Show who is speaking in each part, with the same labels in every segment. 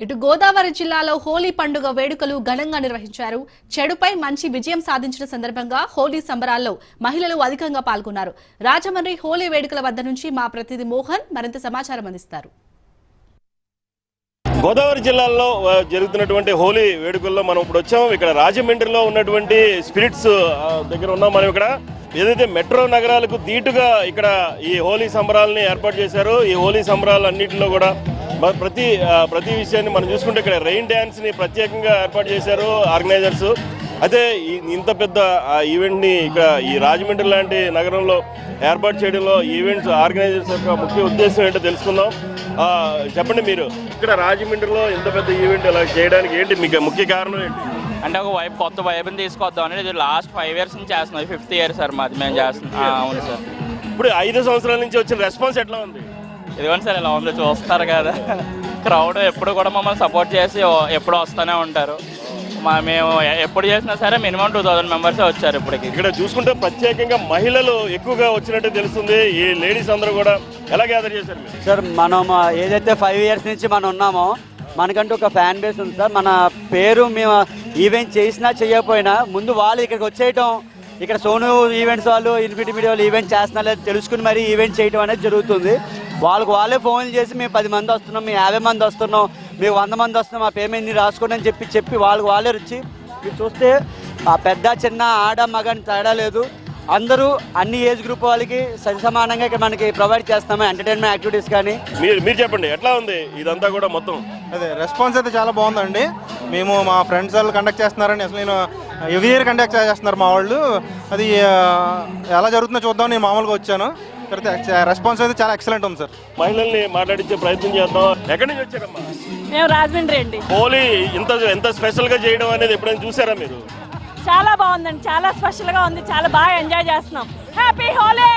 Speaker 1: ఇటు గోదావరి జిల్లాలో హోలీ పండుగ వేడుకలు ఘనంగా నిర్వహించారు. చెడుపై మంచి విజయం సాధించిన సందర్భంగా హోలీ సంబరాల్లో మహిళలు అధికంగా పాల్గొన్నారు. రాజమండ్రి హోలీ వేడుకల వద్ద నుంచి మా ప్రతినిధి మోహన్ మరింత సమాచారం అందిస్తారు.
Speaker 2: గోదావరి జిల్లాలో జరుగుతున్నటువంటి హోలీ వేడుకల్లో మనం ఇప్పుడు వచ్చాం. ఇక్కడ రాజమండ్రిలో ఉన్నటువంటి స్పిరిట్స్ దగ్గర ఉన్నాం. మనం ఇక్కడ ఏదైతే మెట్రో నగరాలకు దీటుగా ఇక్కడ ఈ హోలీ సంబరాలని ఏర్పాటు చేశారో, ఈ హోలీ సంబరాలు అన్నింటిలో కూడా ప్రతి విషయాన్ని మనం చూసుకుంటే ఇక్కడ రెయిన్ డ్యాన్స్ని ప్రత్యేకంగా ఏర్పాటు చేశారు ఆర్గనైజర్స్. అయితే ఇంత పెద్ద ఈవెంట్ని ఇక్కడ ఈ రాజమండ్రి లాంటి నగరంలో ఏర్పాటు చేయడంలో ఈవెంట్స్ ఆర్గనైజర్స్ యొక్క ముఖ్య ఉద్దేశం ఏంటో తెలుసుకుందాం. చెప్పండి, మీరు ఇక్కడ రాజమండ్రిలో ఇంత పెద్ద ఈవెంట్ ఇలా చేయడానికి ఏంటి మీకు ముఖ్య కారణం ఏంటి?
Speaker 3: అంటే ఒక వైపు కొత్త వైపుని తీసుకొద్దాం అనేది ఇది లాస్ట్ 5 years నుంచి చేస్తున్నాం. 5th year సార్ మాది మేము చేస్తున్నాం. అవును సార్.
Speaker 2: ఇప్పుడు 5 సంవత్సరాల నుంచి వచ్చిన రెస్పాన్స్ ఎట్లా ఉంది?
Speaker 3: ఇదిగోండి సార్, ఇలా ఉంది చూస్తారు కదా, క్రౌడ్ ఎప్పుడు కూడా మమ్మల్ని సపోర్ట్ చేసి ఎప్పుడు వస్తూనే ఉంటారు. మేము ఎప్పుడు చేసినా సరే మినిమం 2000 members వచ్చారు ఇప్పటికి.
Speaker 2: ఇక్కడ చూసుకుంటే ప్రత్యేకంగా మహిళలు ఎక్కువగా వచ్చినట్టు తెలుస్తుంది. ఈ లేడీస్ అందరూ కూడా ఎలా గ్యాదర్ చేశారు మీరు?
Speaker 4: సార్, మనం ఏదైతే 5 years నుంచి మనం ఉన్నామో మనకంటూ ఒక ఫ్యాన్ బేస్ ఉంది సార్. మన పేరు మేము ఈవెంట్ చేసినా చేయకపోయినా ముందు వాళ్ళు ఇక్కడికి వచ్చేయటం, ఇక్కడ సోను ఈవెంట్స్ వాళ్ళు, ఇన్ఫినిటీ మీడియా వాళ్ళు ఈవెంట్ చేస్తున్నా లేదా తెలుసుకుని మరీ ఈవెంట్ చేయడం అనేది జరుగుతుంది. వాళ్ళే ఫోన్లు చేసి మేము 10 మంది వస్తున్నాం, మేము 50 మంది వస్తున్నాం, మేము 100 మంది వస్తున్నాం, మా పేమెంట్ని రాసుకోండి అని చెప్పి వాళ్ళే వచ్చి మీరు చూస్తే ఆ పెద్ద చిన్న ఆడ మగ అని తేడా లేదు, అందరూ అన్ని ఏజ్ గ్రూప్ వాళ్ళకి సమానంగా ఇక్కడ మనకి ప్రొవైడ్ చేస్తాము ఎంటర్టైన్మెంట్ యాక్టివిటీస్ కానీ.
Speaker 2: మీరు చెప్పండి, ఎట్లా ఉంది ఇదంతా కూడా మొత్తం?
Speaker 5: అదే రెస్పాన్స్ అయితే చాలా బాగుందండి. మేము మా ఫ్రెండ్స్ వాళ్ళు కండక్ట్ చేస్తున్నారని అసలు నేను ఎవ్రీ ఇయర్ కండక్ట్ చేస్తున్నారు మా వాళ్ళు. అది ఎలా జరుగుతుందో చూద్దాం నేను మామూలుగా వచ్చాను. రెస్పాన్స్ అయితే చాలా ఎక్సలెంట్ ఉంది సార్.
Speaker 2: మహిళల్ని మాట్లాడించే ప్రయత్నం చేద్దాం. ఎక్కడి నుంచి వచ్చారమ్మా?
Speaker 6: మేము రాజమండ్రి అండి.
Speaker 2: హోలీ ఎంత స్పెషల్ గా చేయడం అనేది ఎప్పుడైనా చూసారా మీరు?
Speaker 6: చాలా బాగుందండి, చాలా స్పెషల్ గా ఉంది, చాలా బాగా ఎంజాయ్ చేస్తున్నాం. హ్యాపీ హోలీ.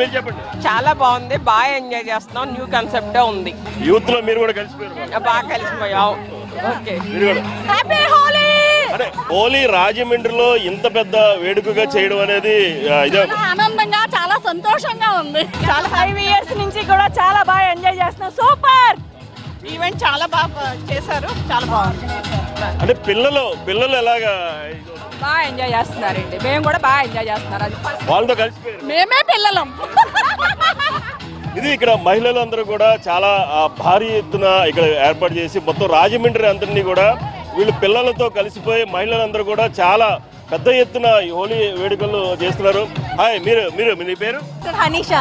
Speaker 2: మీరు చెప్పండి.
Speaker 7: చాలా బాగుంది, బాగా ఎంజాయ్ చేస్తున్నాం. న్యూ కాన్సెప్ట్ ఉంది.
Speaker 2: యూత్ లో మీరు కూడా కలిసిపోయారు?
Speaker 7: బాగా కలిసిపోయాం. Okay,
Speaker 6: happy Holi.
Speaker 2: అంటే హోలీ రాజమండ్రిలో ఇంత పెద్ద వేడుకగా చేయడం అనేది ఇదే
Speaker 6: ఆనందంగా, చాలా సంతోషంగా ఉంది. చాలా 5 years నుంచి కూడా చాలా బాగా ఎంజాయ్ చేస్తున్నాం. సూపర్
Speaker 7: ఈవెంట్ చాలా బాగా చేశారు, చాలా బాగుంది.
Speaker 2: అంటే పిల్లలు ఎలాగా
Speaker 6: బాగా ఎంజాయ్ చేస్తున్నారండి. మేము కూడా బాగా ఎంజాయ్ చేస్తున్నారు. అది
Speaker 2: వాళ్ళతో కలిసిపోయారు?
Speaker 6: మేమే పిల్లలం.
Speaker 2: ఇది ఇక్కడ మహిళలందరూ కూడా చాలా భారీ ఎత్తున ఇక్కడ ఏర్పాటు చేసి మొత్తం రాజమండ్రి అందరినీ కూడా వీళ్ళు పిల్లలతో కలిసిపోయి మహిళలందరూ కూడా చాలా పెద్ద ఎత్తున ఈ హోలీ వేడుకలు చేస్తున్నారు. హాయ్, మీ పేరు?
Speaker 6: హనీషా.